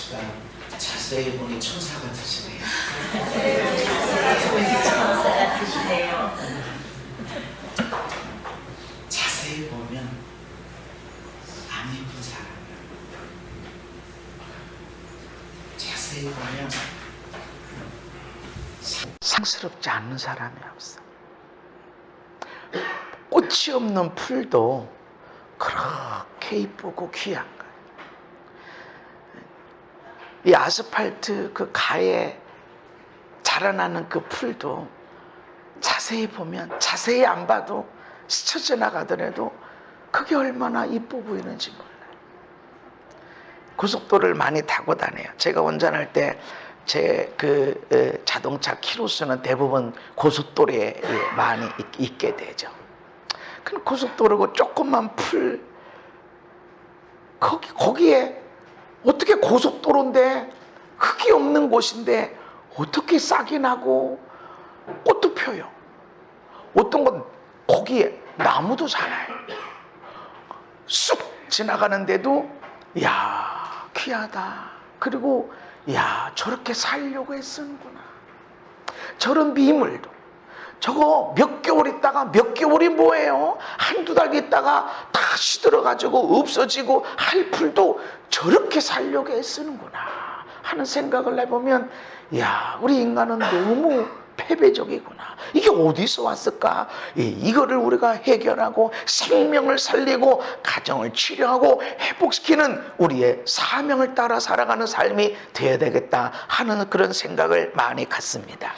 아버지가 자세히 보니 천사 같으시네요. 천사 같으시네요. 자세히 보면 안 예쁜 사람이에요. 자세히 보면 상스럽지 않은 사람이 없어. 꽃이 없는 풀도 그렇게 이쁘고 귀한 거예요. 이 아스팔트 그 가에 자라나는 그 풀도 자세히 보면, 자세히 안 봐도 스쳐 지나가더라도 그게 얼마나 이뻐 보이는지 몰라요. 고속도로를 많이 타고 다녀요. 제가 운전할 때 제 자동차 키로수는 대부분 고속도로에 많이 있게 되죠. 그 고속도로고 조그만 풀, 거기에 어떻게 고속도로인데, 흙이 없는 곳인데 어떻게 싹이 나고 꽃도 펴요. 어떤 건 거기에 나무도 자라요. 쑥 지나가는데도 야 귀하다. 그리고 야 저렇게 살려고 애쓰는구나. 저런 미물도, 저거 몇 개월 있다가, 몇 개월이 뭐예요? 한두 달 있다가 다 시들어가지고 없어지고 할 풀도 저렇게 살려고 애쓰는구나 하는 생각을 해보면, 야 우리 인간은 너무 패배적이구나. 이게 어디서 왔을까? 이거를 우리가 해결하고 생명을 살리고 가정을 치료하고 회복시키는 우리의 사명을 따라 살아가는 삶이 되어야 되겠다 하는 그런 생각을 많이 갖습니다.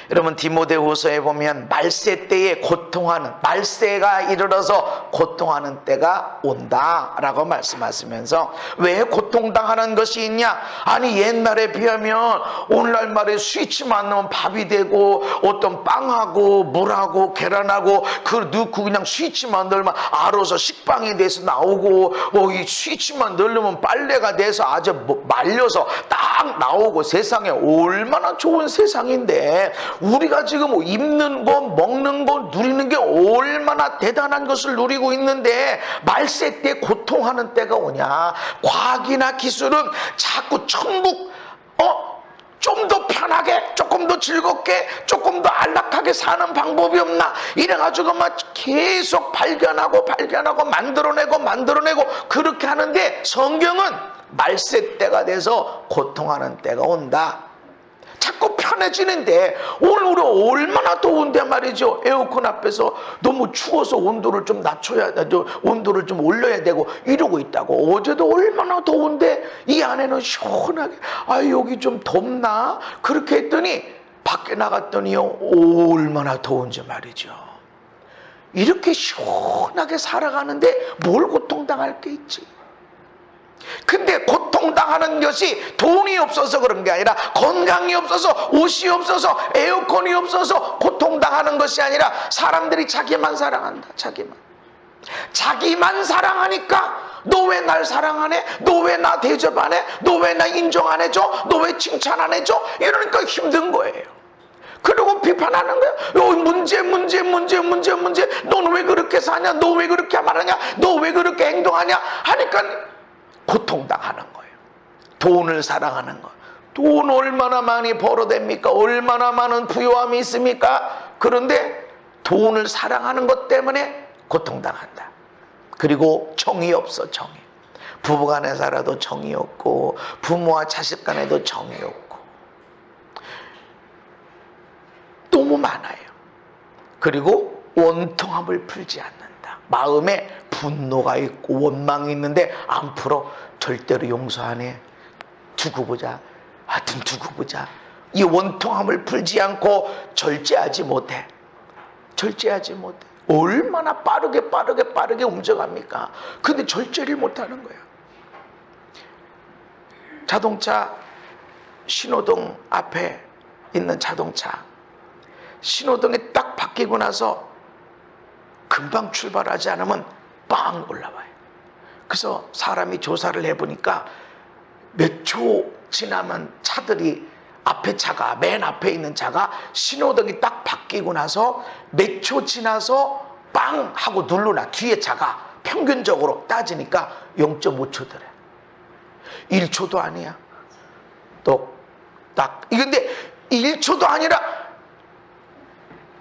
여러분, 디모데후서에 보면 말세 때에 고통하는, 말세가 이르러서 고통하는 때가 온다라고 말씀하시면서, 왜 고통당하는 것이 있냐? 아니 옛날에 비하면 오늘날 말에 스위치만 넣으면 밥이 되고, 어떤 빵하고 물하고 계란하고 그 넣고 그냥 스위치만 넣으면 알아서 식빵이 돼서 나오고, 이 스위치만 넣으면 빨래가 돼서 아주 말려서 딱 나오고, 세상에 얼마나 좋은 세상인데 우리가 지금 입는 거, 먹는 거, 누리는 게 얼마나 대단한 것을 누리고 있는데, 말세 때 고통하는 때가 오냐? 과학이나 기술은 자꾸 천국, 좀 더 편하게, 조금 더 즐겁게, 조금 더 안락하게 사는 방법이 없나? 이래가지고 막 계속 발견하고 만들어내고 그렇게 하는데, 성경은 말세 때가 돼서 고통하는 때가 온다. 자꾸 편해지는데, 오늘 우리 얼마나 더운데 말이죠. 에어컨 앞에서 너무 추워서 온도를 좀 낮춰야 되고, 온도를 좀 올려야 되고 이러고 있다고. 어제도 얼마나 더운데 이 안에는 시원하게, 여기 좀 덥나? 그렇게 했더니 밖에 나갔더니요, 얼마나 더운지 말이죠. 이렇게 시원하게 살아가는데 뭘 고통당할 게 있지? 근데 고통당하는 것이 돈이 없어서 그런 게 아니라, 건강이 없어서, 옷이 없어서, 에어컨이 없어서 고통당하는 것이 아니라, 사람들이 자기만 사랑한다. 자기만 사랑하니까, 너 왜 날 사랑 안 해? 너 왜 나 대접 안 해? 너 왜 나 인정 안 해줘? 너 왜 칭찬 안 해줘? 이러니까 힘든 거예요. 그리고 비판하는 거예요. 문제. 너는 왜 그렇게 사냐? 너 왜 그렇게 말하냐? 너 왜 그렇게 행동하냐? 하니까 고통당하는 거예요. 돈을 사랑하는 거. 돈 얼마나 많이 벌어댑니까? 얼마나 많은 부요함이 있습니까? 그런데 돈을 사랑하는 것 때문에 고통당한다. 그리고 정이 없어, 정이. 부부간에 살아도 정이 없고, 부모와 자식 간에도 정이 없고, 너무 많아요. 그리고 원통함을 풀지 않는다. 마음에 분노가 있고 원망이 있는데 안 풀어. 절대로 용서 안 해. 두고 보자. 하여튼 두고 보자. 이 원통함을 풀지 않고 절제하지 못해. 얼마나 빠르게 움직합니까? 근데 절제를 못하는 거야. 자동차 신호등 앞에 있는 자동차, 신호등이 딱 바뀌고 나서 금방 출발하지 않으면 빵 올라와요. 그래서 사람이 조사를 해보니까 몇 초 지나면 차들이, 앞에 차가, 맨 앞에 있는 차가 신호등이 딱 바뀌고 나서 몇 초 지나서 빵 하고 눌러나 뒤에 차가 평균적으로 따지니까 0.5초더래. 1초도 아니야. 또 딱 이건데 1초도 아니라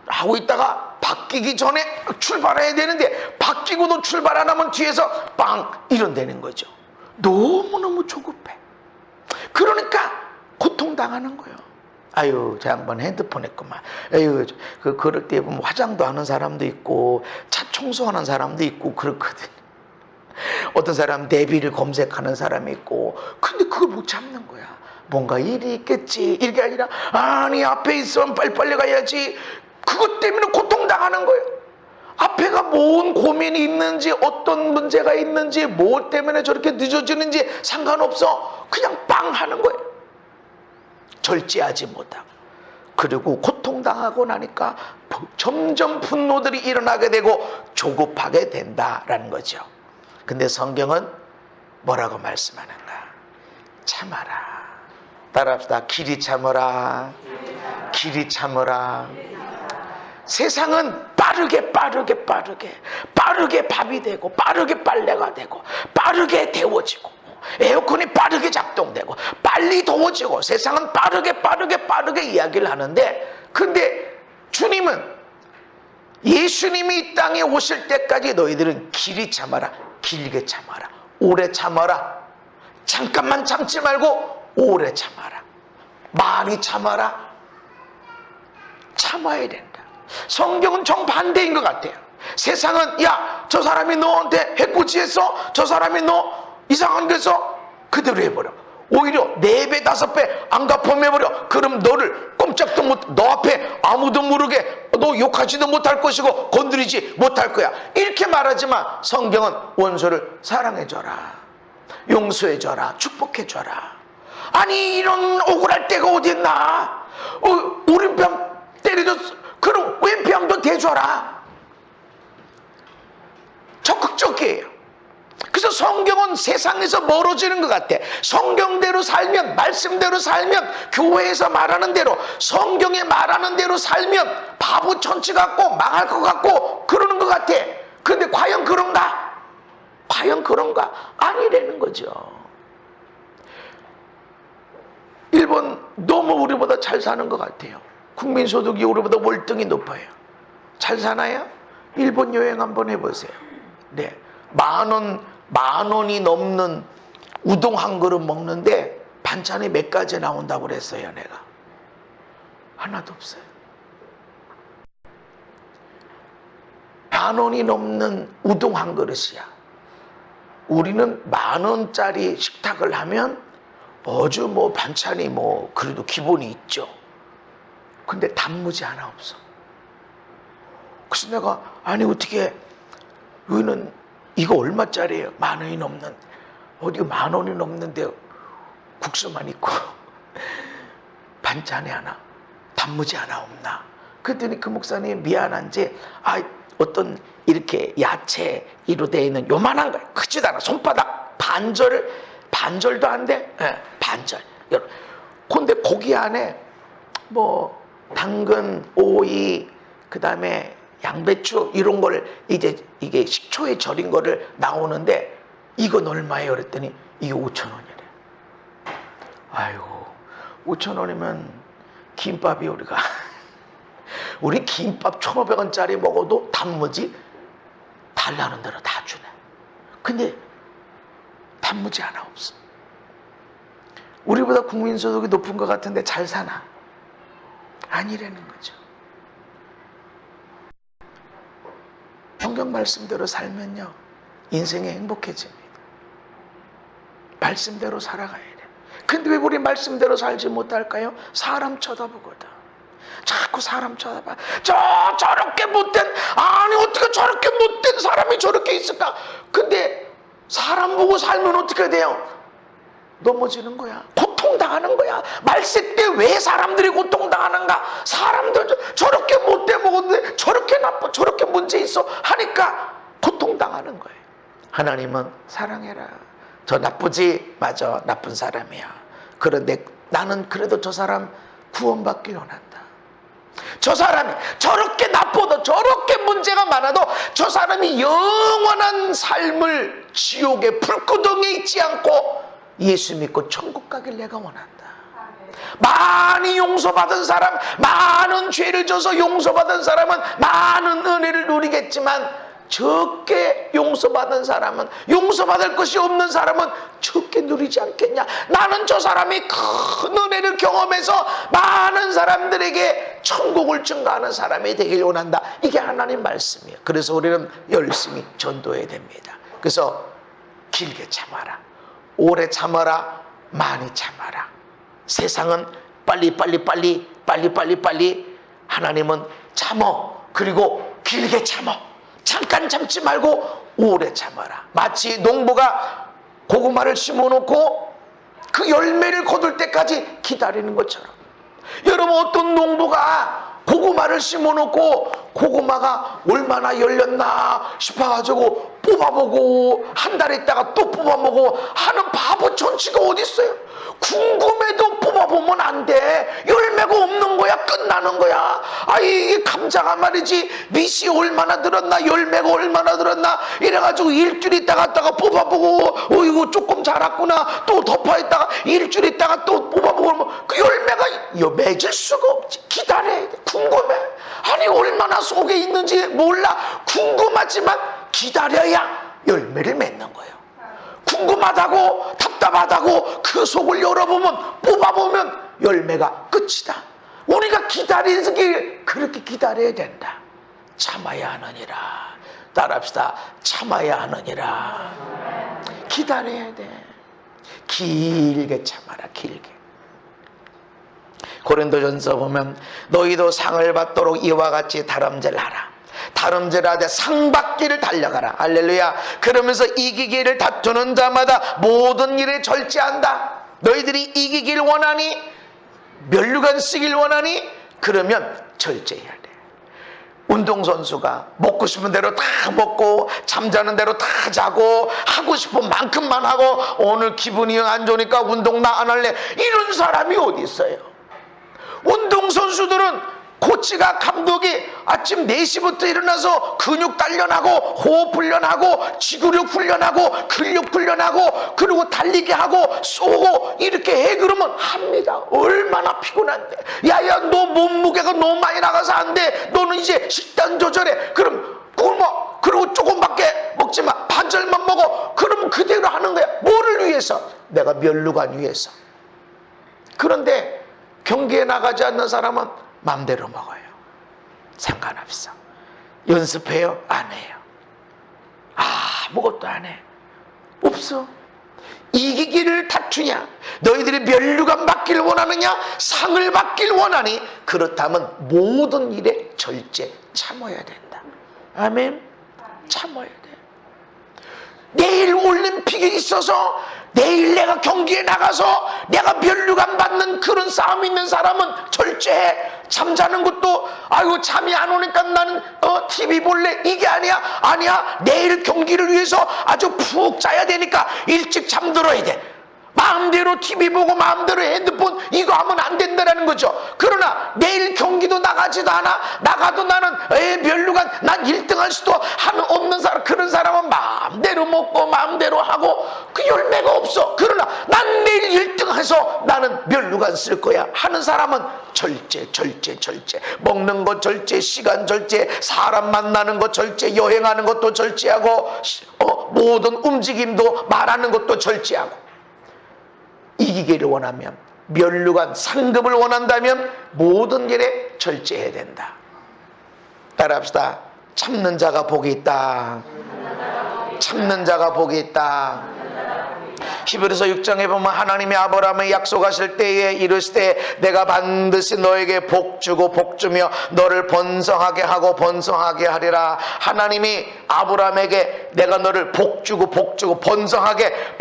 하고 있다가 바뀌기 전에 출발해야 되는데 바뀌고도 출발 안 하면 뒤에서 빵 이런다는 거죠. 너무너무 조급해. 그러니까 고통당하는 거예요. 아유, 저 양반 핸드폰 했구만. 아유, 그럴 때 보면 화장도 하는 사람도 있고 차 청소하는 사람도 있고 그렇거든. 어떤 사람 내비를 검색하는 사람이 있고, 근데 그걸 못 참는 거야. 뭔가 일이 있겠지. 이게 아니라 아니 앞에 있으면 빨리빨리 가야지. 그것 때문에 고통당하는 거예요. 앞에가 뭔 고민이 있는지, 어떤 문제가 있는지, 뭐 때문에 저렇게 늦어지는지 상관없어. 그냥 빵 하는 거예요. 절제하지 못하고. 그리고 고통당하고 나니까 점점 분노들이 일어나게 되고 조급하게 된다라는 거죠. 근데 성경은 뭐라고 말씀하는가? 참아라. 따라합시다. 길이 참어라. 길이 참어라. 세상은 빠르게 밥이 되고 빠르게 빨래가 되고 빠르게 데워지고 에어컨이 빠르게 작동되고 빨리 더워지고 세상은 빠르게 이야기를 하는데, 근데 주님은 예수님이 이 땅에 오실 때까지 너희들은 길이 참아라. 길게 참아라. 오래 참아라. 잠깐만 참지 말고 오래 참아라. 많이 참아라. 참아야 된다. 성경은 정반대인 것 같아요. 세상은 야, 저 사람이 너한테 해코지했어? 저 사람이 너 이상한 거 했어? 그대로 해버려. 오히려 4배 5배 안 갚아내버려. 그럼 너를 꼼짝도 못, 너 앞에 아무도 모르게 너 욕하지도 못할 것이고 건드리지 못할 거야. 이렇게 말하지만 성경은 원수를 사랑해줘라, 용서해줘라, 축복해줘라. 아니 이런 억울할 때가 어딨나? 오른편 때려줬어. 그럼 왼편도 대줘라. 적극적이에요. 그래서 성경은 세상에서 멀어지는 것 같아. 성경대로 살면, 말씀대로 살면, 교회에서 말하는 대로, 성경에 말하는 대로 살면 바보 천치 같고 망할 것 같고 그러는 것 같아. 근데 과연 그런가? 과연 그런가? 아니라는 거죠. 일본 너무 우리보다 잘 사는 것 같아요. 국민소득이 우리보다 월등히 높아요. 잘 사나요? 일본 여행 한번 해보세요. 네, 만 원이 넘는 우동 한 그릇 먹는데 반찬이 몇 가지 나온다고 그랬어요. 내가 하나도 없어요. 만 원이 넘는 우동 한 그릇이야. 우리는 10,000원짜리 식탁을 하면 아주 뭐 반찬이 뭐 그래도 기본이 있죠. 근데 단무지 하나 없어. 그래서 내가 아니 어떻게 여기는 이거 얼마짜리예요? 10,000원이 넘는, 어디 10,000원이 넘는데 국수만 있고 반찬이 하나, 단무지 하나 없나? 그랬더니 그 목사님 미안한지 어떤 이렇게 야채로 되어 있는 요만한 거, 크지도 않아, 손바닥 반절도 안 돼? 네, 반절. 근데 고기 안에 뭐 당근, 오이, 그 다음에 양배추 이런 걸 이제 이게 식초에 절인 거를 나오는데 이건 얼마예요? 그랬더니 이게 5,000원이래. 아이고 5,000원이면 김밥이 우리 김밥 1,500원짜리 먹어도 단무지 달라는 대로 다 주네. 근데 단무지 하나 없어. 우리보다 국민소득이 높은 것 같은데 잘 사나? 아니라는 거죠. 성경 말씀대로 살면요 인생이 행복해집니다. 말씀대로 살아가야 돼. 근데 왜 우리 말씀대로 살지 못할까요? 사람 쳐다보거든. 자꾸 사람 쳐다봐. 저렇게 못된, 아니 어떻게 저렇게 못된 사람이 저렇게 있을까? 근데 사람 보고 살면 어떻게 돼요? 넘어지는 거야. 고통당하는 거야. 말세 때 왜 사람들이 고통당하는가? 사람들 저렇게 못돼 먹었는데 저렇게 나빠, 저렇게 문제 있어 하니까 고통당하는 거예요. 하나님은 사랑해라. 저 나쁘지? 맞아, 나쁜 사람이야. 그런데 나는 그래도 저 사람 구원받길 원한다. 저 사람이 저렇게 나빠도, 저렇게 문제가 많아도 저 사람이 영원한 삶을 지옥의 불구덩이에 있지 않고 예수 믿고 천국 가길 내가 원한다. 많이 용서받은 사람, 많은 죄를 져서 용서받은 사람은 많은 은혜를 누리겠지만 적게 용서받은 사람은, 용서받을 것이 없는 사람은 적게 누리지 않겠냐. 나는 저 사람이 큰 은혜를 경험해서 많은 사람들에게 천국을 증가하는 사람이 되길 원한다. 이게 하나님 말씀이에요. 그래서 우리는 열심히 전도해야 됩니다. 그래서 길게 참아라, 오래 참아라, 많이 참아라. 세상은 빨리. 하나님은 참어. 그리고 길게 참어. 잠깐 참지 말고 오래 참아라. 마치 농부가 고구마를 심어놓고 그 열매를 거둘 때까지 기다리는 것처럼, 여러분, 어떤 농부가 고구마를 심어놓고 고구마가 얼마나 열렸나 싶어가지고 뽑아보고 한 달 있다가 또 뽑아보고 하는 바보 천치가 어디 있어요? 궁금해도 뽑아보면 안 돼. 열매가 없는 거야. 끝나는 거야. 이게 감자가 말이지 밑이 얼마나 들었나, 열매가 얼마나 들었나 이래가지고 일주일 있다가 뽑아보고 이거 조금 자랐구나, 또 덮어있다가 일주일 있다가 또 뽑아보고 그 열매가 맺을 수가 없지. 기다려야 돼. 궁금해. 얼마나 속에 있는지 몰라. 궁금하지만 기다려야 열매를 맺는 거예요. 궁금하다고 답답하다고 그 속을 열어보면, 뽑아보면 열매가 끝이다. 우리가 기다리기 그렇게 기다려야 된다. 참아야 하느니라. 따라합시다. 참아야 하느니라. 기다려야 돼. 길게 참아라. 길게. 고린도전서 보면 너희도 상을 받도록 이와 같이 다름질하라. 다름질하되 상 받기를 달려가라. 할렐루야. 그러면서 이기기를 다투는 자마다 모든 일에 절제한다. 너희들이 이기길 원하니, 면류관 쓰길 원하니, 그러면 절제해야 돼. 운동선수가 먹고 싶은 대로 다 먹고 잠자는 대로 다 자고 하고 싶은 만큼만 하고 오늘 기분이 안 좋으니까 운동 나 안 할래, 이런 사람이 어디 있어요? 운동선수들은 코치가, 감독이 아침 4시부터 일어나서 근육 단련하고 호흡 훈련하고 지구력 훈련하고 근력 훈련하고 그리고 달리기 하고 쏘고 이렇게 해. 그러면 합니다. 얼마나 피곤한데. 야야, 너 몸무게가 너무 많이 나가서 안 돼. 너는 이제 식단 조절해. 그럼 굶어. 그리고 조금밖에 먹지 마. 반절만 먹어. 그럼 그대로 하는 거야. 뭐를 위해서? 내가 면류관 위해서. 그런데 경기에 나가지 않는 사람은 마음대로 먹어요. 상관없어. 연습해요? 안 해요. 아무것도 안 해. 없어. 이기기를 다투냐? 너희들이 면류관 받기를 원하느냐? 상을 받기를 원하니? 그렇다면 모든 일에 절제, 참아야 된다. 아멘. 참아야 돼. 내일 올림픽이 있어서 내일 내가 경기에 나가서 내가 면류관 받는 그런 싸움 있는 사람은 절제해. 잠자는 것도 잠이 안 오니까 나는 TV 볼래, 이게 아니야. 내일 경기를 위해서 아주 푹 자야 되니까 일찍 잠들어야 돼. 마음대로 TV 보고 마음대로 핸드폰 이거 하면 안 된다라는 거죠. 그러나 내일 경기도 나가지도 않아. 나가도 나는 면류관 난 1등 할 수도 없는 사람, 그런 사람은 마음대로 먹고 마음대로 하고 그 열매가 없어. 그러나 난 내일 1등 해서 나는 면류관 쓸 거야 하는 사람은 절제. 먹는 거 절제, 시간 절제, 사람 만나는 거 절제, 여행하는 것도 절제하고 모든 움직임도 말하는 것도 절제하고. 이기기를 원하면, 면류관 상급을 원한다면 모든 일에 절제해야 된다. 따라합시다. 참는 자가 복이 있다. 참는 자가 복이 있다. 히브리서 6장에 보면 하나님이 아브라함에 약속하실 때에 이르시되 내가 반드시 너에게 복주고 복주며 너를 번성하게 하고 번성하게 하리라. 하나님이 아브라함에게 내가 너를 복주고 복주고 번성하게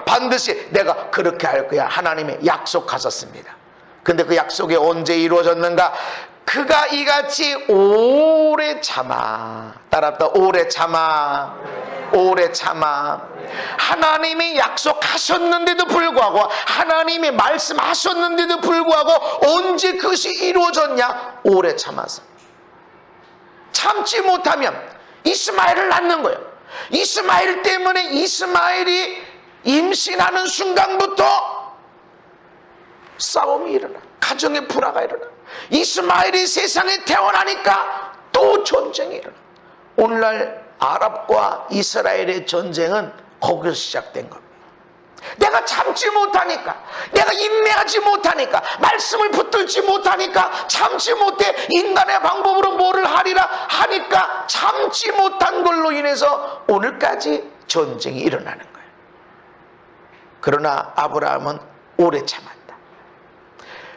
반드시 내가 그렇게 할 거야. 하나님이 약속하셨습니다. 근데 그 약속이 언제 이루어졌는가? 그가 이같이 오래 참아. 따라합시다. 오래 참아. 오래 참아. 하나님이 약속하셨는데도 불구하고, 하나님이 말씀하셨는데도 불구하고 언제 그것이 이루어졌냐? 오래 참아서. 참지 못하면 이스마엘을 낳는 거예요. 이스마엘 때문에 이스마엘이 임신하는 순간부터 싸움이 일어나. 가정의 불화가 일어나. 이스마엘이 세상에 태어나니까 또 전쟁이 일어나. 오늘날 아랍과 이스라엘의 전쟁은 거기서 시작된 겁니다. 내가 참지 못하니까, 내가 인내하지 못하니까, 말씀을 붙들지 못하니까, 참지 못해 인간의 방법으로 뭐를 하리라 하니까 참지 못한 걸로 인해서 오늘까지 전쟁이 일어나는 거예요. 그러나 아브라함은 오래 참았다.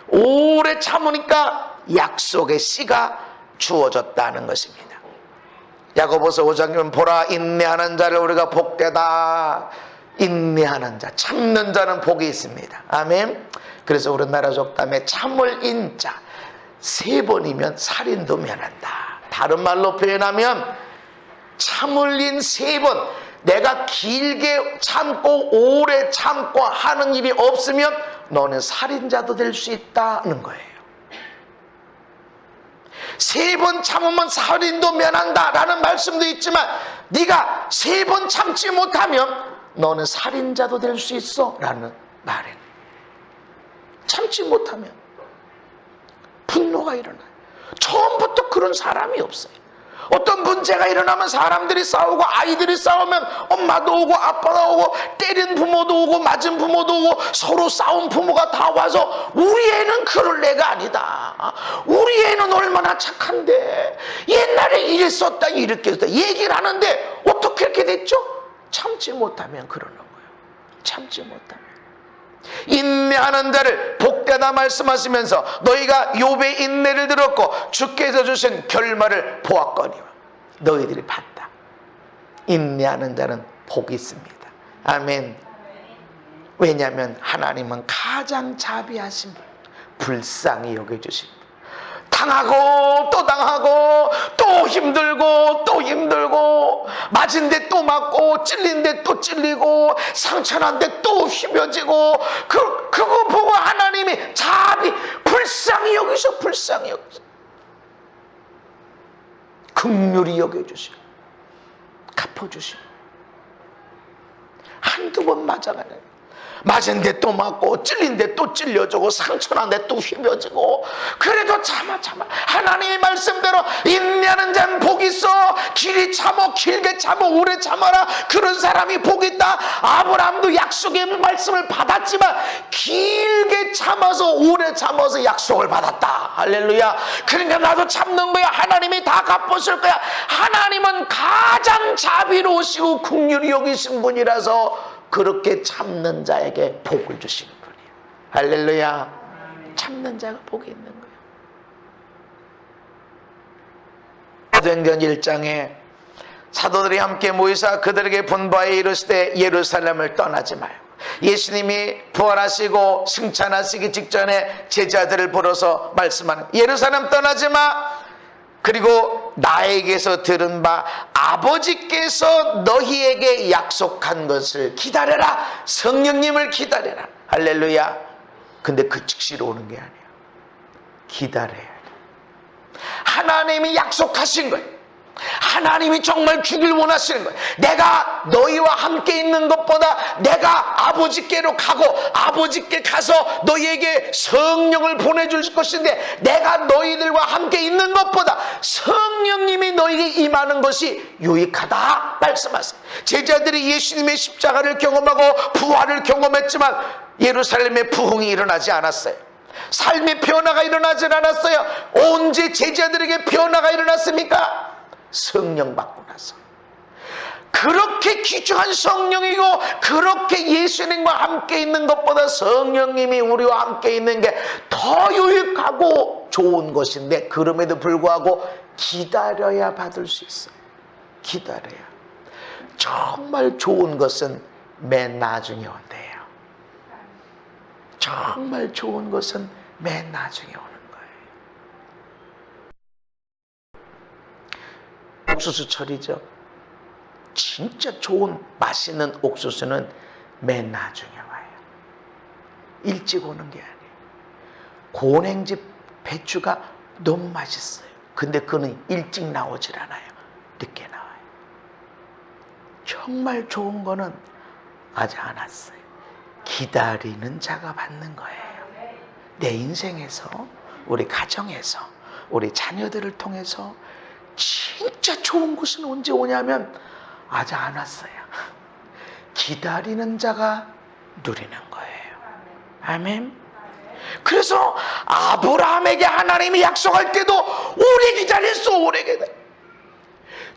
오래 참으니까 약속의 씨가 주어졌다는 것입니다. 야고보서 5장이면 보라, 인내하는 자를 우리가 복되다. 인내하는 자, 참는 자는 복이 있습니다. 아멘. 그래서 우리나라 속담에 참을 인자 3번이면 살인도 면한다. 다른 말로 표현하면 참을 인 3번, 내가 길게 참고 오래 참고 하는 일이 없으면 너는 살인자도 될 수 있다는 거예요. 3번 참으면 살인도 면한다 라는 말씀도 있지만, 네가 3번 참지 못하면 너는 살인자도 될 수 있어 라는 말이에요. 참지 못하면 분노가 일어나요. 처음부터 그런 사람이 없어요. 어떤 문제가 일어나면 사람들이 싸우고, 아이들이 싸우면 엄마도 오고 아빠도 오고, 때린 부모도 오고 맞은 부모도 오고, 서로 싸운 부모가 다 와서 우리 애는 그럴 애가 아니다, 우리 애는 얼마나 착한데, 옛날에 이랬었다 이렇게 했다 얘기를 하는데 어떻게 이렇게 됐죠? 참지 못하면 그러는 거예요. 참지 못하면. 인내하는 자를 복되다 말씀하시면서 너희가 욥의 인내를 들었고 주께서 주신 결말을 보았거니와. 너희들이 봤다. 인내하는 자는 복이 있습니다. 아멘. 왜냐하면 하나님은 가장 자비하신 분, 불쌍히 여겨주신 분. 당하고 또 당하고 또 힘들고 또 힘들고, 맞은 데 또 맞고 찔린 데 또 찔리고 상처난 데 또 휘벼지고, 그거 보고 하나님이 자비, 불쌍히 여기서 불쌍히 여기서 긍휼히 여겨주시고 갚아주시고, 한두 번 맞아가네. 맞은 데 또 맞고 찔린 데 또 찔려주고 상처난 데 또 휘벼지고, 그래도 참아. 하나님의 말씀대로 인내하는 자는 복이 있어. 길이 참어, 길게 참어, 오래 참아라. 그런 사람이 복이 있다. 아브라함도 약속의 말씀을 받았지만 길게 참아서, 오래 참아서 약속을 받았다. 할렐루야. 그러니까 나도 참는 거야. 하나님이 다 갚으실 거야. 하나님은 가장 자비로우시고 긍휼히 여기신 분이라서 그렇게 참는 자에게 복을 주시는 분이에요. 할렐루야. 참는 자가 복이 있는 거예요. 사도행전 1장에 사도들이 함께 모이사 그들에게 분부하여 이르시되 예루살렘을 떠나지 말고, 예수님이 부활하시고 승천하시기 직전에 제자들을 불러서 말씀하는, 예루살렘 떠나지 마. 그리고 나에게서 들은 바 아버지께서 너희에게 약속한 것을 기다려라. 성령님을 기다려라. 할렐루야. 근데 그 즉시로 오는 게 아니에요. 기다려야 돼. 하나님이 약속하신 거예요. 하나님이 정말 주길 원하시는 거예요. 내가 너희와 함께 있는 것보다 내가 아버지께로 가고, 아버지께 가서 너희에게 성령을 보내줄 것인데, 내가 너희들과 함께 있는 것보다 성령님이 너희에게 임하는 것이 유익하다 말씀하세요. 제자들이 예수님의 십자가를 경험하고 부활을 경험했지만 예루살렘에 부흥이 일어나지 않았어요. 삶의 변화가 일어나지 않았어요. 언제 제자들에게 변화가 일어났습니까? 성령 받고 나서. 그렇게 귀중한 성령이고, 그렇게 예수님과 함께 있는 것보다 성령님이 우리와 함께 있는 게 더 유익하고 좋은 것인데, 그럼에도 불구하고 기다려야 받을 수 있어요. 기다려야. 정말 좋은 것은 맨 나중에 온대요. 정말 좋은 것은 맨 나중에 오는 거예요. 옥수수철이죠. 진짜 좋은 맛있는 옥수수는 맨 나중에 와요. 일찍 오는 게 아니에요. 고냉지 배추가 너무 맛있어요. 근데 그는 일찍 나오질 않아요. 늦게 나와요. 정말 좋은 거는 아직 안 왔어요. 기다리는 자가 받는 거예요. 내 인생에서, 우리 가정에서, 우리 자녀들을 통해서 진짜 좋은 것은 언제 오냐면 아직 안 왔어요. 기다리는 자가 누리는 거예요. 아멘. 그래서 아브라함에게 하나님이 약속할 때도 오래 기다렸어. 오래 기다려.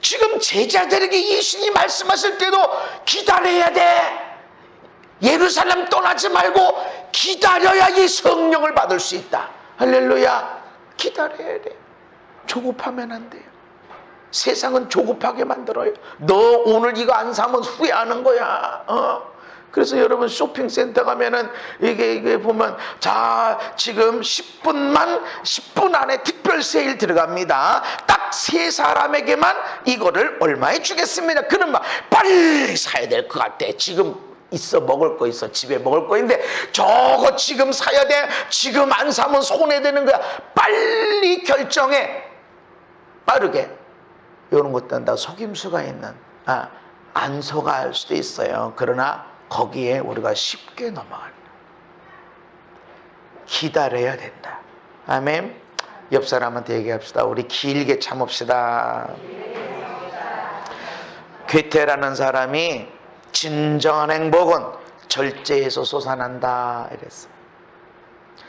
지금 제자들에게 예수님이 말씀하실 때도 기다려야 돼. 예루살렘 떠나지 말고 기다려야 이 성령을 받을 수 있다. 할렐루야. 기다려야 돼. 조급하면 안 돼요. 세상은 조급하게 만들어요. 너 오늘 이거 안 사면 후회하는 거야. 그래서 여러분 쇼핑센터 가면은 이게 보면 자 지금 10분 안에 특별 세일 들어갑니다. 딱 세 사람에게만 이거를 얼마에 주겠습니다. 그러면 빨리 사야 될 것 같아. 지금 있어, 먹을 거 있어, 집에 먹을 거 있는데 저거 지금 사야 돼. 지금 안 사면 손해되는 거야. 빨리 결정해. 빠르게. 이런 것들은 다 속임수가 있는, 안 속아할 수도 있어요. 그러나 거기에 우리가 쉽게 넘어간다. 기다려야 된다. 아멘. 옆 사람한테 얘기합시다. 우리 길게 참읍시다. 괴테라는 사람이 진정한 행복은 절제에서 솟아난다 이랬어요.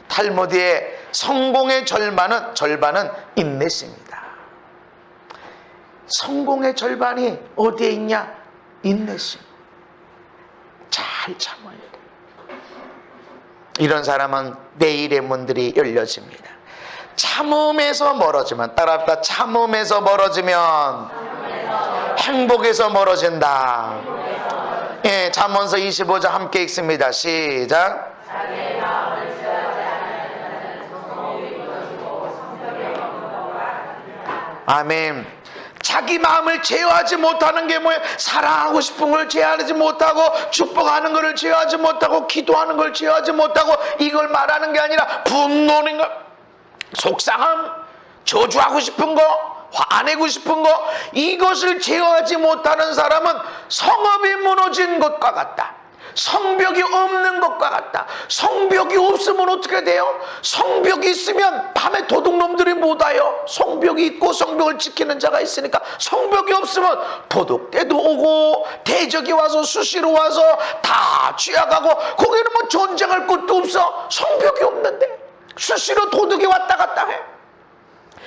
탈무드의 성공의 절반은 인내심이다. 성공의 절반이 어디에 있냐? 인내심. 잘 참아야 돼. 이런 사람은 내일의 문들이 열려집니다. 참음에서 멀어지면, 따라합시다. 참음에서 멀어지면 행복에서 멀어진다. 예, 잠언서 25장 함께 읽습니다. 시작. 아멘. 자기 마음을 제어하지 못하는 게 뭐예요? 사랑하고 싶은 걸 제어하지 못하고, 축복하는 것을 제어하지 못하고, 기도하는 걸 제어하지 못하고, 이걸 말하는 게 아니라 분노는 것, 속상함, 저주하고 싶은 거, 화내고 싶은 거, 이것을 제어하지 못하는 사람은 성읍이 무너진 것과 같다. 성벽이 없는 것과 같다. 성벽이 없으면 어떻게 돼요? 성벽이 있으면 밤에 도둑놈들이 못 와요. 성벽이 있고 성벽을 지키는 자가 있으니까. 성벽이 없으면 도둑떼도 오고 대적이 와서 수시로 와서 다 쥐어가고, 거기는 뭐 전쟁할 것도 없어. 성벽이 없는데 수시로 도둑이 왔다 갔다 해.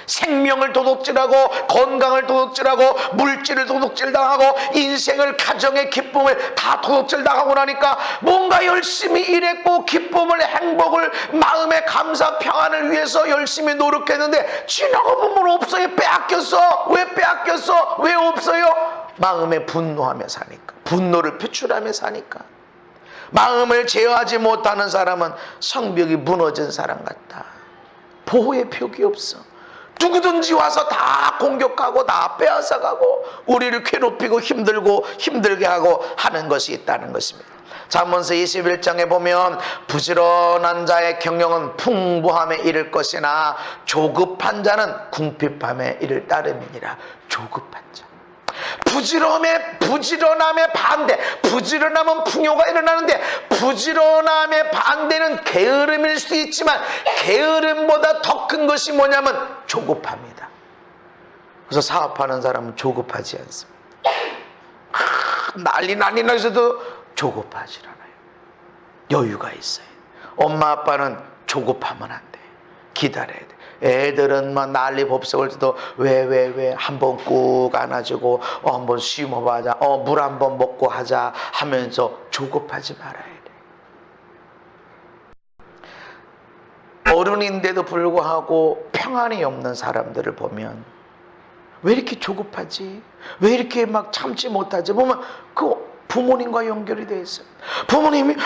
생명을 도둑질하고, 건강을 도둑질하고, 물질을 도둑질당하고, 인생을, 가정의 기쁨을 다 도둑질당하고 나니까 뭔가 열심히 일했고 기쁨을, 행복을, 마음의 감사, 평안을 위해서 열심히 노력했는데 지나가 보면 없어요. 빼앗겼어. 왜 빼앗겼어? 왜 없어요? 마음에 분노하며 사니까, 분노를 표출하며 사니까. 마음을 제어하지 못하는 사람은 성벽이 무너진 사람 같다. 보호의 벽이 없어. 누구든지 와서 다 공격하고 다 빼앗아가고 우리를 괴롭히고 힘들고 힘들게 하고 하는 것이 있다는 것입니다. 잠언서 21장에 보면 부지런한 자의 경영은 풍부함에 이를 것이나 조급한 자는 궁핍함에 이를 따름이니라. 조급한 자. 부지런함의 반대. 부지런하면 풍요가 일어나는데, 부지런함의 반대는 게으름일 수도 있지만 게으름보다 더 큰 것이 뭐냐면 조급합니다. 그래서 사업하는 사람은 조급하지 않습니다. 난리 나서도 조급하지 않아요. 여유가 있어요. 엄마 아빠는 조급하면 안 돼. 기다려야 돼. 애들은 막 난리 법석을 해도 왜 한번 꾹 안아주고 한번 쉬어보자, 물 한번 먹고 하자 하면서 조급하지 말아야 돼. 어른인데도 불구하고 평안이 없는 사람들을 보면 왜 이렇게 조급하지? 왜 이렇게 막 참지 못하지? 보면 그 부모님과 연결이 돼 있어요. 부모님이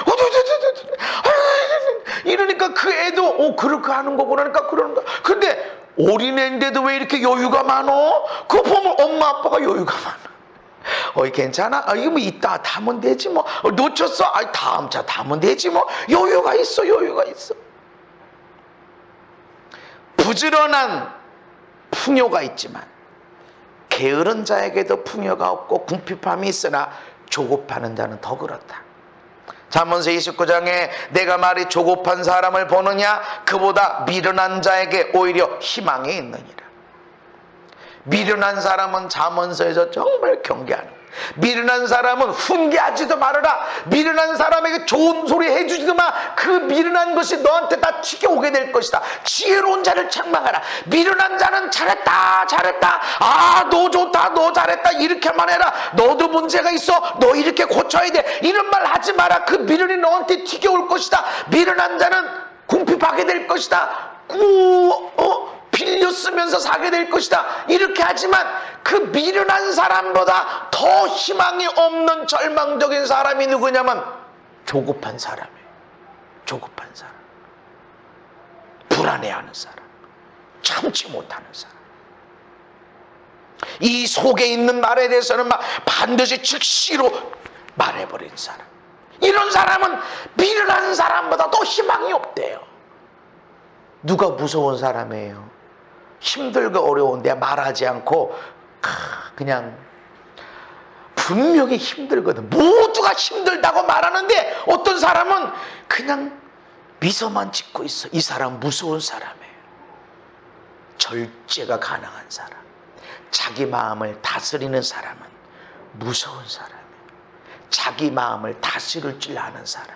이러니까 그 애도 그렇게 하는 거고 그러니까 그러는 거야. 근데 어린애인데도 왜 이렇게 여유가 많어? 그거 보면 엄마 아빠가 여유가 많아. 괜찮아? 이거 뭐 이따 다면 되지 뭐. 놓쳤어? 다음 차 다면 되지 뭐. 여유가 있어. 부지런한 풍요가 있지만 게으른 자에게도 풍요가 없고 궁핍함이 있으나 조급하는 자는 더 그렇다. 잠언서 29장에 내가 말이 조급한 사람을 보느냐 그보다 미련한 자에게 오히려 희망이 있느니라. 미련한 사람은 잠언서에서 정말 경계하는 거예요. 미련한 사람은 훈계하지도 말아라. 미련한 사람에게 좋은 소리 해주지도 마. 그 미련한 것이 너한테 다 튀겨오게 될 것이다. 지혜로운 자를 책망하라. 미련한 자는 잘했다 잘했다, 아 너 좋다 너 잘했다 이렇게만 해라, 너도 문제가 있어 너 이렇게 고쳐야 돼, 이런 말 하지 마라. 그 미련이 너한테 튀겨올 것이다. 미련한 자는 궁핍하게 될 것이다. 빌려 쓰면서 사게 될 것이다. 이렇게 하지만 그 미련한 사람보다 더 희망이 없는 절망적인 사람이 누구냐면 조급한 사람이에요. 조급한 사람, 불안해하는 사람, 참지 못하는 사람. 이 속에 있는 말에 대해서는 막 반드시 즉시로 말해버린 사람. 이런 사람은 미련한 사람보다 더 희망이 없대요. 누가 무서운 사람이에요? 힘들고 어려운데 말하지 않고 그냥 분명히 힘들거든. 모두가 힘들다고 말하는데 어떤 사람은 그냥 미소만 짓고 있어. 이 사람 무서운 사람이에요. 절제가 가능한 사람, 자기 마음을 다스리는 사람은 무서운 사람이에요. 자기 마음을 다스릴 줄 아는 사람.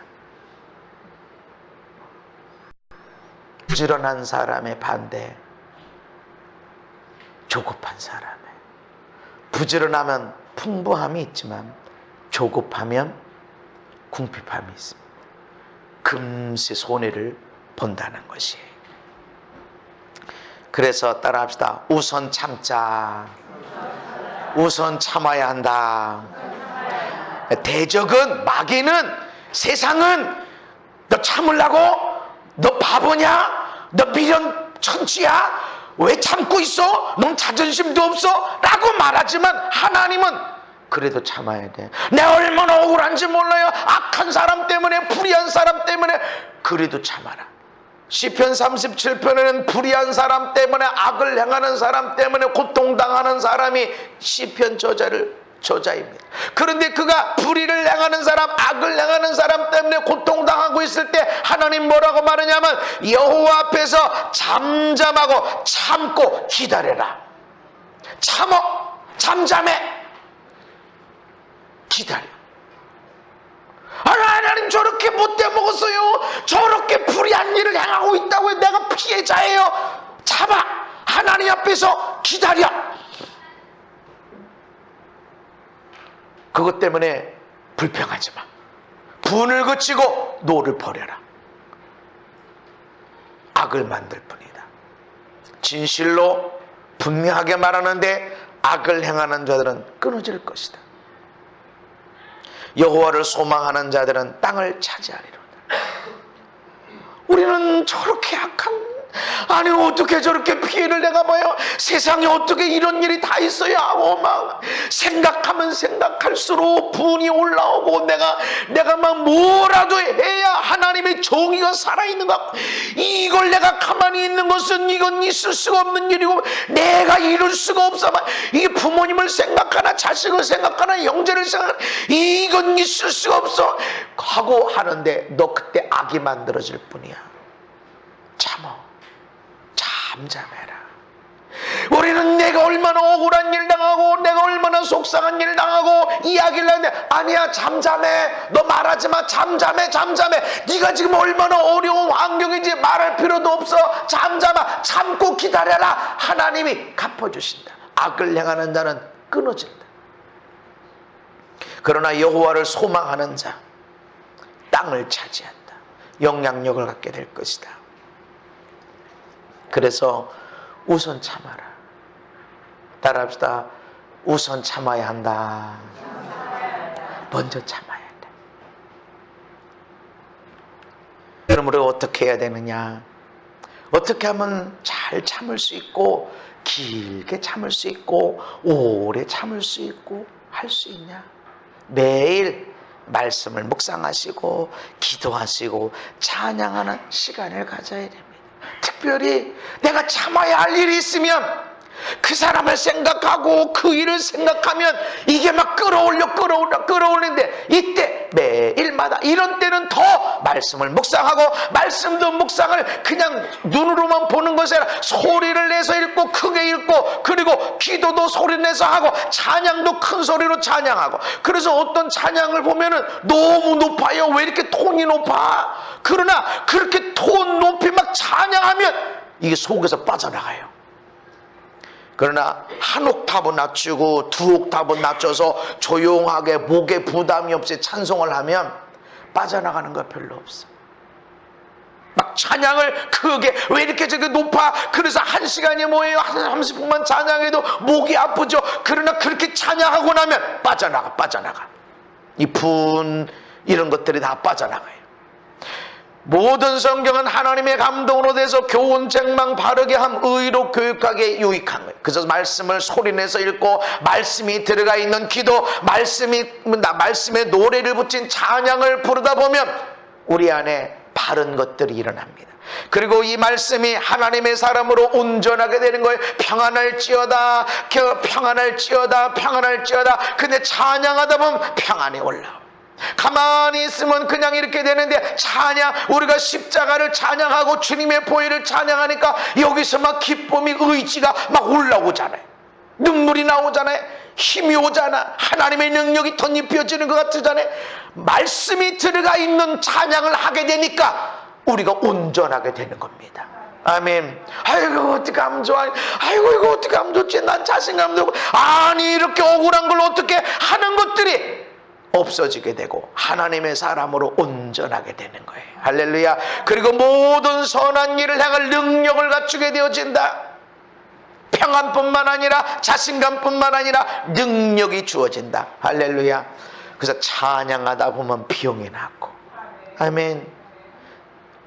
부지런한 사람의 반대 조급한 사람이에요. 부지런하면 풍부함이 있지만 조급하면 궁핍함이 있습니다. 금세 손해를 본다는 것이에요. 그래서 따라합시다. 우선 참자. 우선 참아야 한다. 대적은, 마귀는, 세상은 너 참으려고? 너 바보냐? 너 미련 천치야? 왜 참고 있어? 넌 자존심도 없어? 라고 말하지만 하나님은 그래도 참아야 돼. 내가 얼마나 억울한지 몰라요. 악한 사람 때문에, 불의한 사람 때문에. 그래도 참아라. 시편 37편에는 불의한 사람 때문에, 악을 행하는 사람 때문에 고통당하는 사람이 시편 저자입니다. 그런데 그가 불의를 행하는 사람, 악을 행하는 사람 때문에 고통당하고 있을 때 하나님 뭐라고 말하냐면 여호와 앞에서 잠잠하고 참고 기다려라. 참어, 잠잠해, 기다려. 하나님 저렇게 못돼 먹었어요. 저렇게 불의한 일을 행하고 있다고 내가 피해자예요. 참아. 하나님 앞에서 기다려. 그것 때문에 불평하지 마. 분을 그치고 노를 버려라. 악을 만들 뿐이다. 진실로 분명하게 말하는데 악을 행하는 자들은 끊어질 것이다. 여호와를 소망하는 자들은 땅을 차지하리로다. 우리는 저렇게 악한, 아니 어떻게 저렇게 피해를 내가 봐요. 세상에 어떻게 이런 일이 다 있어야 하고 막 생각하면 생각할수록 분이 올라오고 내가 막 뭐라도 해야 하나님의 정의가 살아있는 것 같고, 이걸 내가 가만히 있는 것은 이건 있을 수가 없는 일이고 내가 이룰 수가 없어. 막 이게 부모님을 생각하나 자식을 생각하나 형제를 생각하나 이건 있을 수가 없어 하고 하는데 너 그때 악이 만들어질 뿐이야. 참어. 잠잠해라. 우리는 내가 얼마나 억울한 일 당하고 내가 얼마나 속상한 일 당하고 이야기를 하는데 아니야 잠잠해. 너 말하지 마. 잠잠해. 네가 지금 얼마나 어려운 환경인지 말할 필요도 없어. 잠잠아. 참고 기다려라. 하나님이 갚아주신다. 악을 행하는 자는 끊어진다. 그러나 여호와를 소망하는 자 땅을 차지한다. 영향력을 갖게 될 것이다. 그래서 우선 참아라. 따라합시다. 우선 참아야 한다. 먼저 참아야 한다. 그러므로 어떻게 해야 되느냐? 어떻게 하면 잘 참을 수 있고 길게 참을 수 있고 오래 참을 수 있고 할 수 있냐? 매일 말씀을 묵상하시고 기도하시고 찬양하는 시간을 가져야 됩니다. 특별히 내가 참아야 할 일이 있으면 그 사람을 생각하고 그 일을 생각하면 이게 막 끌어올리는데 이때 매일마다 이런 때는 더 말씀을 묵상하고, 말씀도 묵상을 그냥 눈으로만 보는 것이 아니라 소리를 내서 읽고 크게 읽고, 그리고 기도도 소리 내서 하고, 찬양도 큰 소리로 찬양하고. 그래서 어떤 찬양을 보면은 너무 높아요. 왜 이렇게 톤이 높아? 그러나 그렇게 톤 높이 막 찬양하면 이게 속에서 빠져나가요. 그러나 한 옥타브 낮추고 두 옥타브 낮춰서 조용하게 목에 부담이 없이 찬송을 하면 빠져나가는 거 별로 없어. 막 찬양을 크게, 왜 이렇게 저게 높아? 그래서 1시간이 뭐예요? 한 30분만 찬양해도 목이 아프죠. 그러나 그렇게 찬양하고 나면 빠져나가. 이 이런 것들이 다 빠져나가요. 모든 성경은 하나님의 감동으로 돼서 교훈, 책망, 바르게 함, 의로 교육하게 유익한 거예요. 그래서 말씀을 소리내서 읽고, 말씀이 들어가 있는 기도, 말씀에 노래를 붙인 찬양을 부르다 보면 우리 안에 바른 것들이 일어납니다. 그리고 이 말씀이 하나님의 사람으로 온전하게 되는 거예요. 평안할지어다, 평안할지어다. 근데 찬양하다 보면 평안이 올라와요. 가만히 있으면 그냥 이렇게 되는데, 우리가 십자가를 찬양하고 주님의 보혈을 찬양하니까 여기서 막 기쁨이, 의지가 막 올라오잖아요. 눈물이 나오잖아요. 힘이 오잖아. 하나님의 능력이 덧입혀지는 것 같잖아요. 말씀이 들어가 있는 찬양을 하게 되니까 우리가 온전하게 되는 겁니다. 아멘. 아이고 어떻게 하면 좋아? 아이고 이거 어떻게 하면 좋지? 난 자신감도 없고. 아니 이렇게 억울한 걸 어떻게 하는 것들이 없어지게 되고 하나님의 사람으로 온전하게 되는 거예요. 할렐루야. 그리고 모든 선한 일을 행할 능력을 갖추게 되어진다. 평안뿐만 아니라 자신감뿐만 아니라 능력이 주어진다. 할렐루야. 그래서 찬양하다 보면 병이 낫고. 아멘.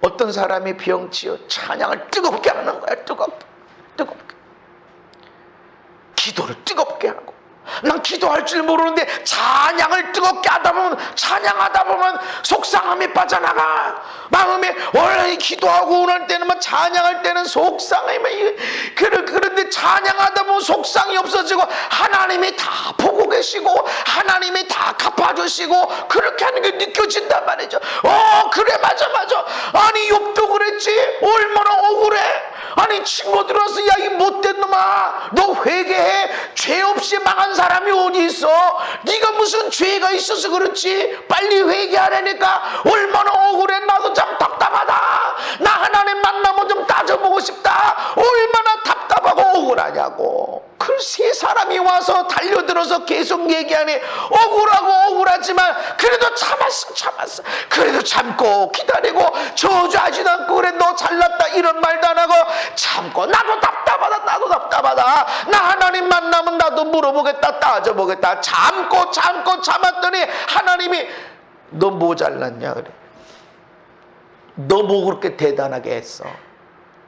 어떤 사람이 병치요? 찬양을 뜨겁게 하는 거야. 뜨겁게. 기도를 뜨겁게 하고. 난 기도할 줄 모르는데 찬양을 뜨겁게 찬양하다 보면 속상함이 빠져나가. 마음에 원래 기도하고 원할 때는 막 찬양할 때는 속상해. 그런데 찬양하다 보면 속상이 없어지고 하나님이 다 보고 계시고 하나님이 다 갚아주시고 그렇게 하는 게 느껴진단 말이죠. 그래 맞아. 아니 욥도 그랬지. 얼마나 억울해. 아니 친구들 와서 야 이 못된 놈아 너 회개해. 죄 없이 망한 사람이 어디 있어? 네가 무슨 죄가 있어서 그렇지. 빨리 회개하라니까. 얼마나 억울해. 나도 참 답답하다. 나 하나님 만나면 좀 따져보고 싶다. 얼마나 답답하고 억울하냐고. 글쎄 사람이 와서 달려들어서 계속 얘기하니 억울하지만 그래도 참았어. 그래도 참고 기다리고 저주하지도 않고 그래 너 잘났다 이런 말도 안 하고 참고 나도 답답하다. 나 하나님 만나면 나도 물어보겠다. 따져보겠다. 참고 참았더니 하나님이 너 뭐 잘났냐 그래. 너 뭐 그렇게 대단하게 했어.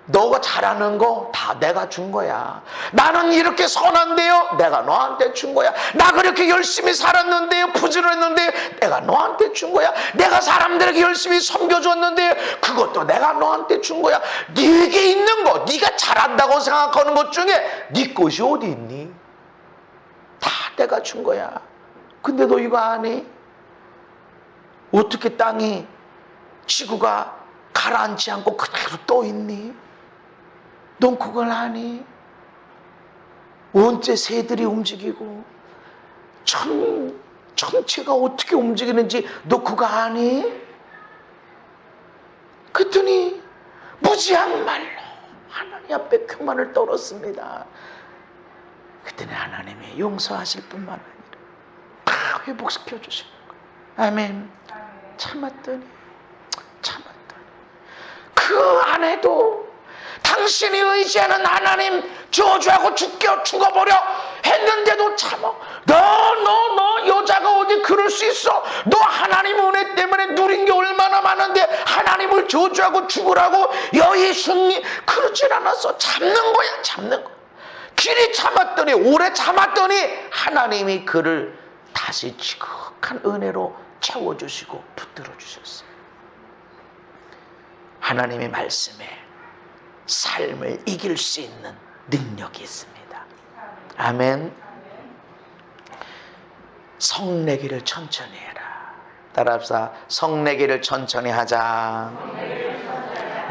너가 잘하는 거 다 내가 준 거야. 나는 이렇게 선한데요 내가 너한테 준 거야. 나 그렇게 열심히 살았는데요 부지런했는데요 내가 너한테 준 거야. 내가 사람들에게 열심히 섬겨줬는데요 그것도 내가 너한테 준 거야. 네게 있는 거 네가 잘한다고 생각하는 것 중에 네 것이 어디 있니? 다 내가 준 거야. 근데 너 이거 안 해? 어떻게 땅이 지구가 가라앉지 않고 그대로 떠 있니? 넌 그걸 아니? 원체 새들이 움직이고 전체가 어떻게 움직이는지 너 그거 아니? 그랬더니 무지한 말로 하나님 앞에 교만을 떨었습니다. 그랬더니 하나님이 용서하실 뿐만 아니라 다 회복시켜 주시는 거예요. 아멘. 참았더니 그 안에도 당신이 의지하는 하나님 저주하고 죽어버려 했는데도 참어. 너 여자가 어디 그럴 수 있어? 너 하나님 은혜 때문에 누린 게 얼마나 많은데 하나님을 저주하고 죽으라고 여의 승리 그러질 않았어. 참는 거야. 길이 참았더니 오래 참았더니 하나님이 그를 다시 지극한 은혜로 채워주시고 붙들어 주셨어요. 하나님의 말씀에 삶을 이길 수 있는 능력이 있습니다. 아멘. 성내기를 천천히 해라. 따라합시다. 성내기를 천천히 하자.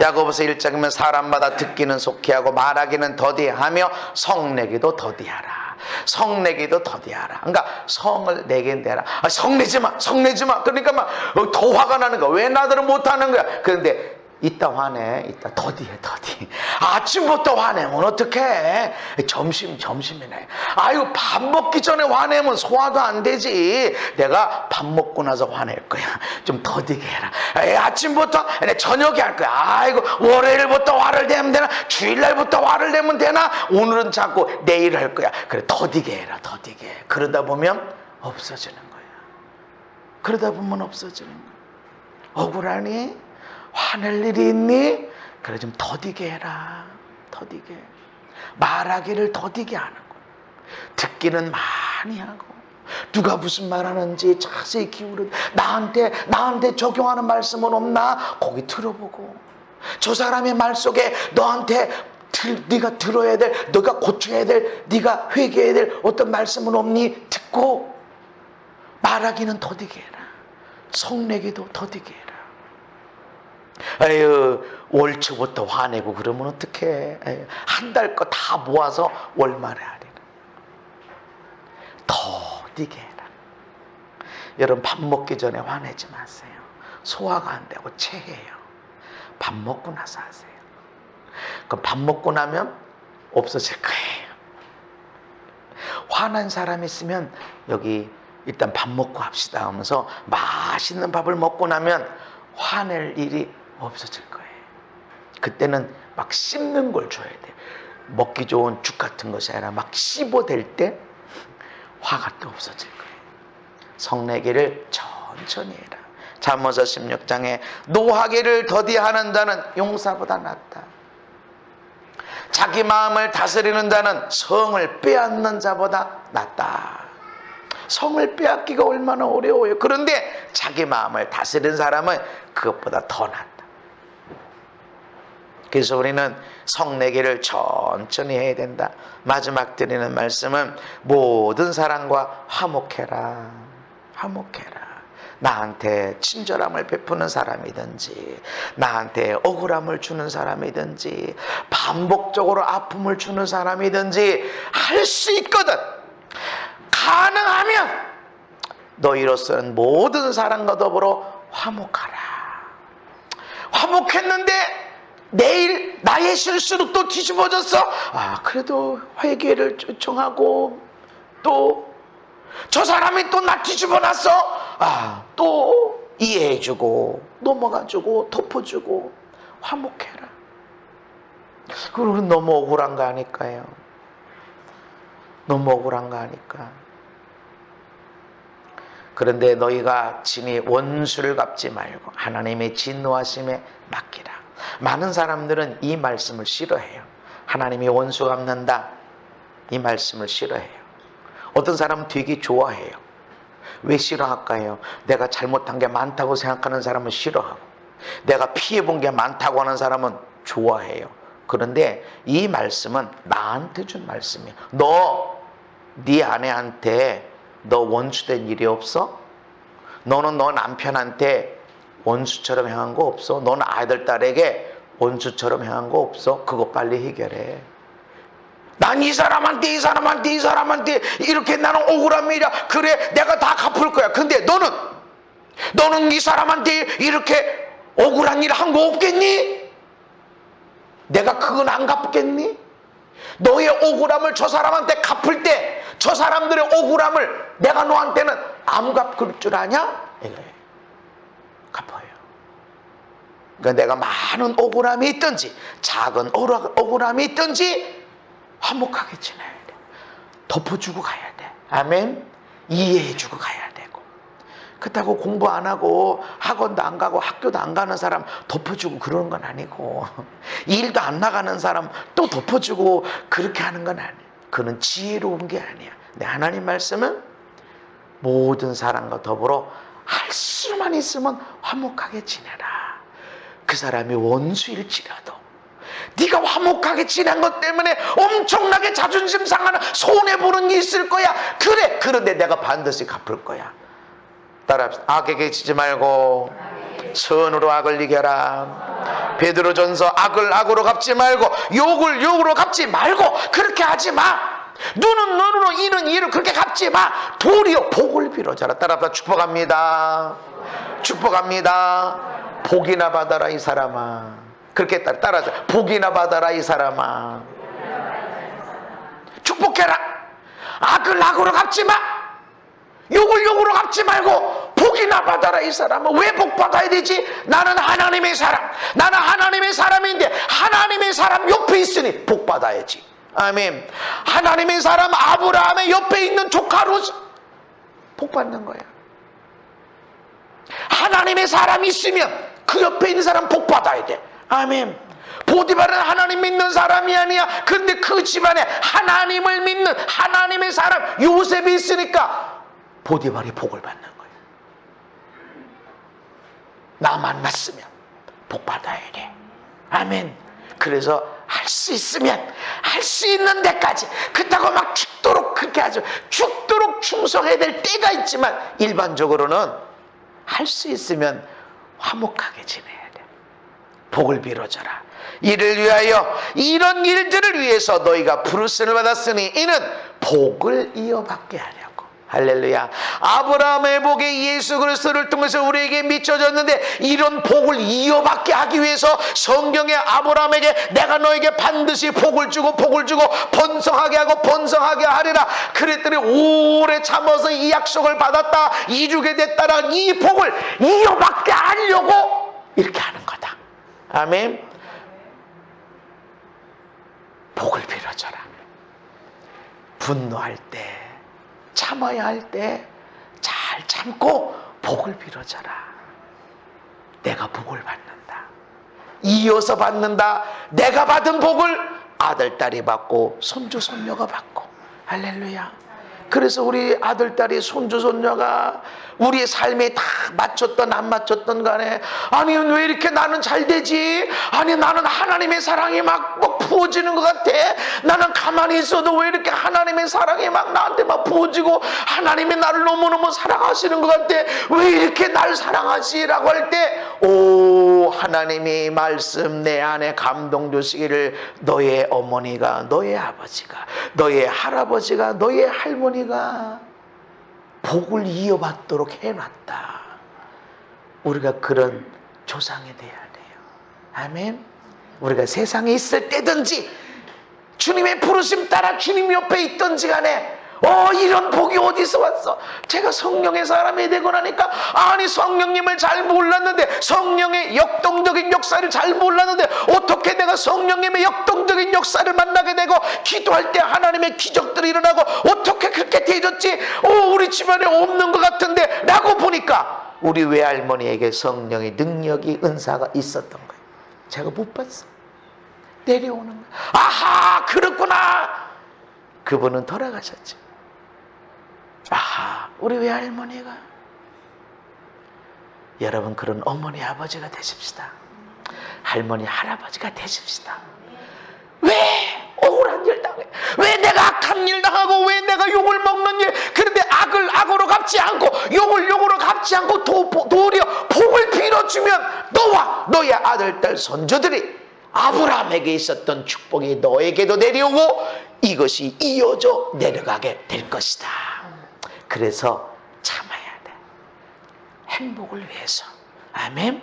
야고보서 1장이면 사람마다 듣기는 속히 하고 말하기는 더디하며 성내기도 더디하라. 성내기도 더디하라. 그러니까 성을 내게 내라. 성내지마, 성내지마. 그러니까 막 더 화가 나는 거야. 왜 나들은 못하는 거야. 그런데 이따 화내, 이따 더디해, 더디. 아침부터 화내면 어떡해? 점심이네. 아이고, 밥 먹기 전에 화내면 소화도 안 되지. 내가 밥 먹고 나서 화낼 거야. 좀 더디게 해라. 아침부터, 저녁에 할 거야. 아이고, 월요일부터 화를 내면 되나? 주일날부터 화를 내면 되나? 오늘은 자꾸 내일 할 거야. 그래, 더디게 해라, 더디게. 그러다 보면 없어지는 거야. 그러다 보면 없어지는 거야. 억울하니? 화낼 일이 있니? 그래, 좀 더디게 해라. 더디게. 말하기를 더디게 하는 거야. 듣기는 많이 하고, 누가 무슨 말하는지 자세히 기울여. 나한테 적용하는 말씀은 없나? 거기 들어보고. 저 사람의 말 속에 너한테 네가 들어야 될, 너가 고쳐야 될, 네가 회개해야 될 어떤 말씀은 없니? 듣고. 말하기는 더디게 해라. 성내기도 더디게 해라. 아유, 월 초부터 화내고 그러면 어떡해. 한 달 거 다 모아서 월말에 하리라. 더디게 해라. 여러분, 밥 먹기 전에 화내지 마세요. 소화가 안 되고 체해요. 밥 먹고 나서 하세요. 그럼 밥 먹고 나면 없어질 거예요. 화난 사람 있으면 여기 일단 밥 먹고 합시다 하면서 맛있는 밥을 먹고 나면 화낼 일이 없어질 거예요. 그때는 막 씹는 걸 줘야 돼. 먹기 좋은 죽 같은 것이 아니라 막 씹어댈 때 화가 또 없어질 거예요. 성내기를 천천히 해라. 잠언서 16장에 노하기를 더디하는 자는 용사보다 낫다. 자기 마음을 다스리는 자는 성을 빼앗는 자보다 낫다. 성을 빼앗기가 얼마나 어려워요. 그런데 자기 마음을 다스리는 사람은 그것보다 더 낫다. 그래서 우리는 성내기를 천천히 해야 된다. 마지막 드리는 말씀은 모든 사람과 화목해라. 화목해라. 나한테 친절함을 베푸는 사람이든지, 나한테 억울함을 주는 사람이든지, 반복적으로 아픔을 주는 사람이든지 할 수 있거든. 가능하면 너희로서는 모든 사람과 더불어 화목하라. 화목했는데 내일 나의 실수로 또 뒤집어졌어? 그래도 회개를 요청하고, 또 저 사람이 또 나 뒤집어놨어? 또 이해해주고, 넘어가주고, 덮어주고, 화목해라. 그건 너무 억울한 거 아닐까요? 너무 억울한 거 아닐까? 그런데 너희가 친히 원수를 갚지 말고 하나님의 진노하심에 맡기라. 많은 사람들은 이 말씀을 싫어해요. 하나님이 원수 갚는다, 이 말씀을 싫어해요. 어떤 사람은 되게 좋아해요. 왜 싫어할까요? 내가 잘못한 게 많다고 생각하는 사람은 싫어하고, 내가 피해본 게 많다고 하는 사람은 좋아해요. 그런데 이 말씀은 나한테 준 말씀이에요. 네 아내한테 너 원수된 일이 없어? 너는 너 남편한테 원수처럼 행한 거 없어? 너는 아들 딸에게 원수처럼 행한 거 없어? 그거 빨리 해결해. 난 이 사람한테 이렇게 나는 억울함이라. 그래, 내가 다 갚을 거야. 근데 너는 이 사람한테 이렇게 억울한 일 한 거 없겠니? 내가 그건 안 갚겠니? 너의 억울함을 저 사람한테 갚을 때 저 사람들의 억울함을 내가 너한테는 안 갚을 줄 아냐? 갚아요. 그러니까 내가 많은 억울함이 있든지 작은 억울함이 있든지 화목하게 지내야 돼. 덮어주고 가야 돼. 아멘. 이해해주고 가야 되고. 그렇다고 공부 안 하고 학원도 안 가고 학교도 안 가는 사람 덮어주고 그러는 건 아니고, 일도 안 나가는 사람 또 덮어주고 그렇게 하는 건 아니에요. 그는 지혜로운 게 아니야. 근데 하나님 말씀은 모든 사람과 더불어 할 수만 있으면 화목하게 지내라. 그 사람이 원수일지라도 네가 화목하게 지낸 것 때문에 엄청나게 자존심 상하는 손해보는 게 있을 거야. 그래, 그런데 내가 반드시 갚을 거야. 따라합시다. 악에게 지지 말고 선으로 악을 이겨라. 베드로전서 악을 악으로 갚지 말고 욕을 욕으로 갚지 말고 그렇게 하지 마. 눈은 눈으로 이는 이로 그렇게 갚지 마. 도리어 복을 빌어줘라. 따라합시다. 축복합니다. 축복합니다. 복이나 받아라 이 사람아. 그렇게 따라서 복이나 받아라 이 사람아. 축복해라. 악을 악으로 갚지 마. 욕을 욕으로 갚지 말고 복이나 받아라 이 사람은. 왜 복 받아야 되지? 나는 하나님의 사람, 나는 하나님의 사람인데 하나님의 사람 옆에 있으니 복 받아야지. 아멘. 하나님의 사람 아브라함의 옆에 있는 조카 롯 복 받는 거야. 하나님의 사람이 있으면 그 옆에 있는 사람 복 받아야 돼. 아멘. 보디발은 하나님 믿는 사람이 아니야. 그런데 그 집안에 하나님을 믿는 하나님의 사람 요셉이 있으니까 보디발이 복을 받는 거예요. 나 만났으면 복 받아야 돼. 아멘. 그래서 할 수 있으면 할 수 있는 데까지 그렇다고 막 죽도록 그렇게 하죠. 죽도록 충성해야 될 때가 있지만 일반적으로는 할 수 있으면 화목하게 지내야 돼. 복을 빌어줘라. 이를 위하여 이런 일들을 위해서 너희가 부르심을 받았으니 이는 복을 이어받게 하려고. 할렐루야. 아브라함의 복이 예수 그리스도를 통해서 우리에게 미쳐졌는데 이런 복을 이어받게 하기 위해서 성경에 아브라함에게 내가 너에게 반드시 복을 주고 번성하게 하고 번성하게 하리라 그랬더니 오래 참아서 이 약속을 받았다. 이루게 됐다라는 이 복을 이어받게 하려고 이렇게 하는 거다. 아멘. 복을 빌어줘라. 분노할 때 참아야 할 때 잘 참고 복을 빌어줘라. 내가 복을 받는다. 이어서 받는다. 내가 받은 복을 아들, 딸이 받고 손주, 손녀가 받고. 할렐루야. 그래서 우리 아들, 딸이 손주, 손녀가 우리의 삶에 다 맞췄던 안 맞췄던 간에 아니 왜 이렇게 나는 잘 되지? 아니 나는 하나님의 사랑이 막 부어지는 것 같아. 나는 가만히 있어도 왜 이렇게 하나님의 사랑이 막 나한테 막 부어지고 하나님이 나를 너무너무 사랑하시는 것 같아. 왜 이렇게 날 사랑하시라고 할 때 오 하나님이 말씀 내 안에 감동 주시기를 너의 어머니가 너의 아버지가 너의 할아버지가 너의 할머니가 복을 이어받도록 해놨다. 우리가 그런 조상이 돼야 돼요. 아멘. 우리가 세상에 있을 때든지 주님의 부르심 따라 주님 옆에 있든지 간에 이런 복이 어디서 왔어? 제가 성령의 사람이 되고 나니까 아니 성령님을 잘 몰랐는데 성령의 역동적인 역사를 잘 몰랐는데 어떻게 내가 성령님의 역동적인 역사를 만나게 되고 기도할 때 하나님의 기적들이 일어나고 어떻게 그렇게 되졌지? 우리 집안에 없는 것 같은데 라고 보니까 우리 외할머니에게 성령의 능력이 은사가 있었던 거예요. 제가 못 봤어. 내려오는 거예요. 아하 그렇구나. 그분은 돌아가셨죠. 아하 우리 외할머니가. 여러분 그런 어머니 아버지가 되십시다. 할머니 할아버지가 되십시다. 왜 억울한 일 당해? 왜 내가 악한 일 당하고 왜 내가 욕을 먹는 일? 그런데 악을 악으로 갚지 않고 욕을 욕으로 갚지 않고 도리어 복을 빌어주면 너와 너의 아들 딸 손주들이 아브라함에게 있었던 축복이 너에게도 내려오고 이것이 이어져 내려가게 될 것이다. 그래서 참아야 돼. 행복을 위해서. 아멘.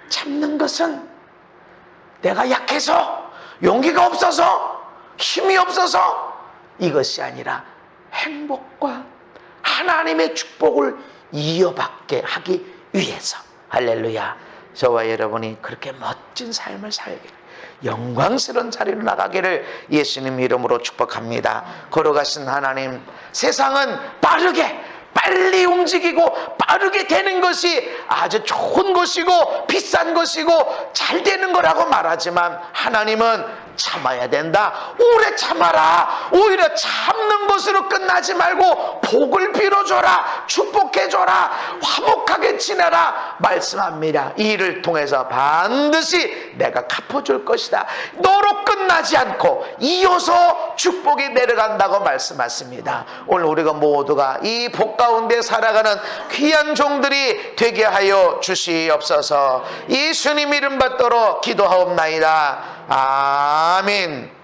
참는 것은 내가 약해서 용기가 없어서 힘이 없어서 이것이 아니라 행복과 하나님의 축복을 이어받게 하기 위해서. 할렐루야. 저와 여러분이 그렇게 멋진 삶을 살기를 영광스러운 자리로 나가기를 예수님 이름으로 축복합니다. 걸어가신 하나님, 세상은 빨리 움직이고 빠르게 되는 것이 아주 좋은 것이고 비싼 것이고 잘 되는 거라고 말하지만 하나님은 참아야 된다. 오래 참아라. 오히려 참는 것으로 끝나지 말고 복을 빌어줘라. 축복해줘라. 화목하게 지내라. 말씀합니다. 이 일을 통해서 반드시 내가 갚아줄 것이다. 너로 끝나지 않고 이어서 축복이 내려간다고 말씀하십니다. 오늘 우리가 모두가 이 복 가운데 살아가는 귀한 종들이 되게 하여 주시옵소서. 예수님 이름 받도록 기도하옵나이다. 아멘.